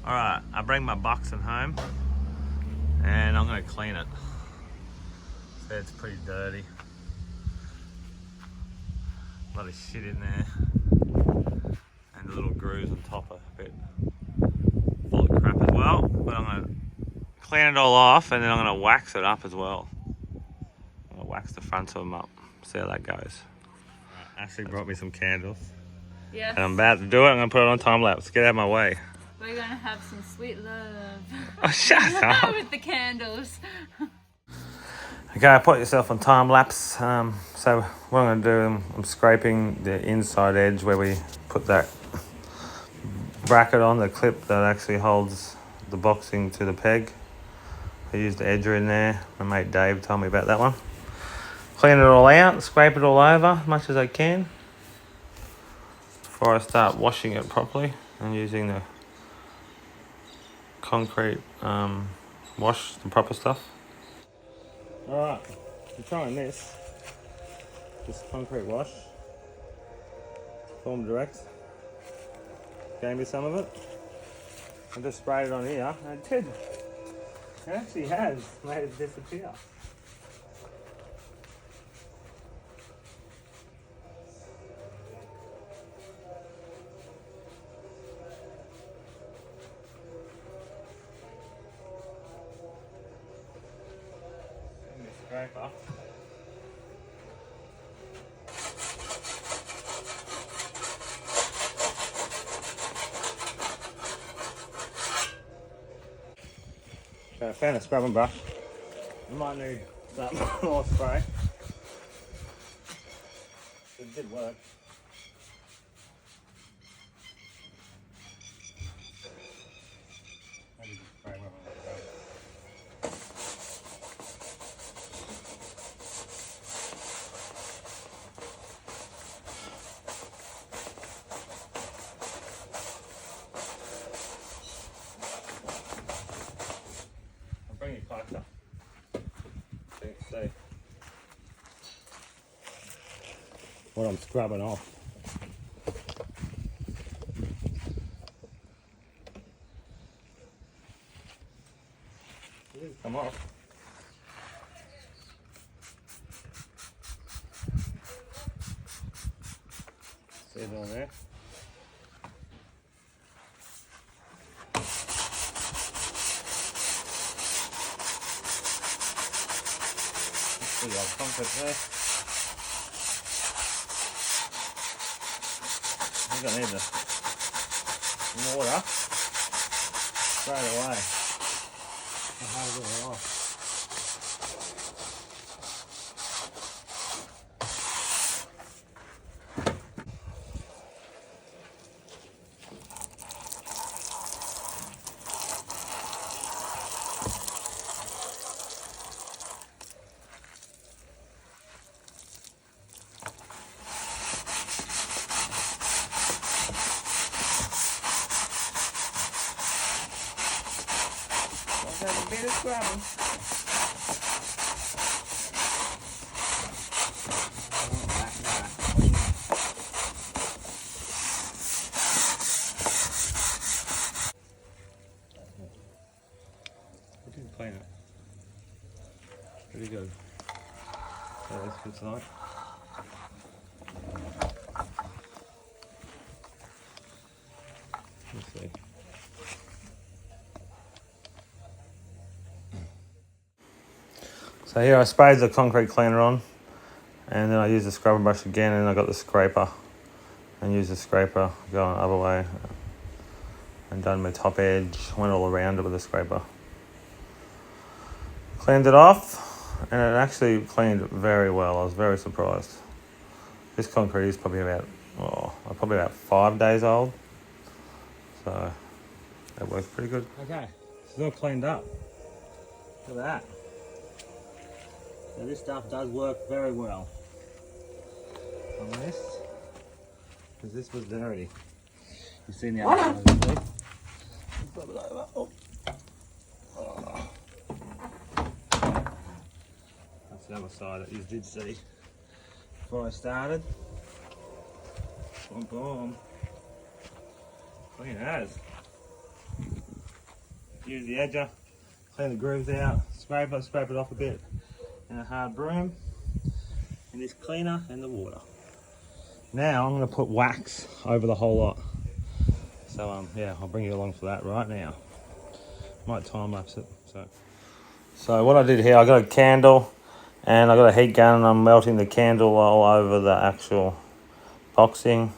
Alright, I bring my boxing home and I'm going to clean it. So it's pretty dirty. A lot of shit in there. And the little grooves on top are a bit full of crap as well. But I'm going to clean it all off and then I'm going to wax it up as well. I'm going to wax the fronts of them up. See how that goes. Ashley brought me some candles. Yes. And I'm about to do it. I'm going to put it on time lapse. Get out of my way. We're going to have some sweet love. Oh, shut up. With the candles. Okay, put yourself on time lapse. So what I'm going to do, I'm scraping the inside edge where we put that bracket on, the clip that actually holds the boxing to the peg. I used the edger in there. My mate Dave told me about that one. Clean it all out, scrape it all over as much as I can before I start washing it properly and using the concrete wash, the proper stuff. Alright, I'm trying this concrete wash, Form Direct, gave me some of it. I just sprayed it on here and it did. It actually has made it disappear. Scraper. So I found a scrubbing brush. I might need some more spray. It did work. Maybe just spray where I want to go. Bring your closer so you can see what I'm scrubbing off. It didn't come off. See it on there? Pretty old concrete there. I'm going to need the water straight away. I'll have it all off. Have a bit of scrubbing. We did clean it. Pretty good. So this looks like. Let's see. So here I sprayed the concrete cleaner on and then I used the scrubbing brush again and I got the scraper and used the scraper going the other way and done my top edge, went all around it with the scraper. Cleaned it off and it actually cleaned very well. I was very surprised. This concrete is probably about 5 days old. So that works pretty good. Okay, it's all cleaned up. Look at that. So this stuff does work very well on this, because this was dirty. You've seen the other side, obviously. Flip it over. Oh. Oh. That's the other side that you did see before I started. Boom, boom. Clean as. use the edger, clean the grooves out, scrape it off a bit in a hard broom, and this cleaner and the water. Now I'm going to put wax over the whole lot. So yeah, I'll bring you along for that right now. Might time lapse it. So what I did here, I got a candle and I got a heat gun and I'm melting the candle all over the actual boxing.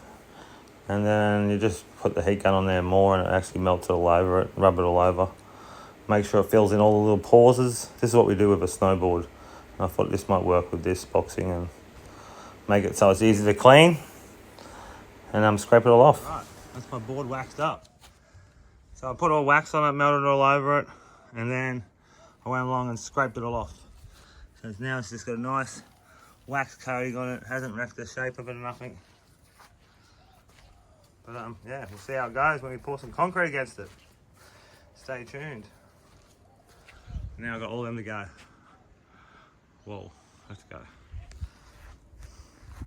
And then you just put the heat gun on there more and it actually melts it all over it, rub it all over. Make sure it fills in all the little pauses. This is what we do with a snowboard. I thought this might work with this boxing and make it so it's easy to clean. And scrape it all off. Right, that's my board waxed up. So I put all wax on it, melted it all over it, and then I went along and scraped it all off. So now it's just got a nice wax coating on it, hasn't wrecked the shape of it or nothing. But yeah, we'll see how it goes when we pour some concrete against it. Stay tuned. Now I've got all of them to go. Whoa, let's go.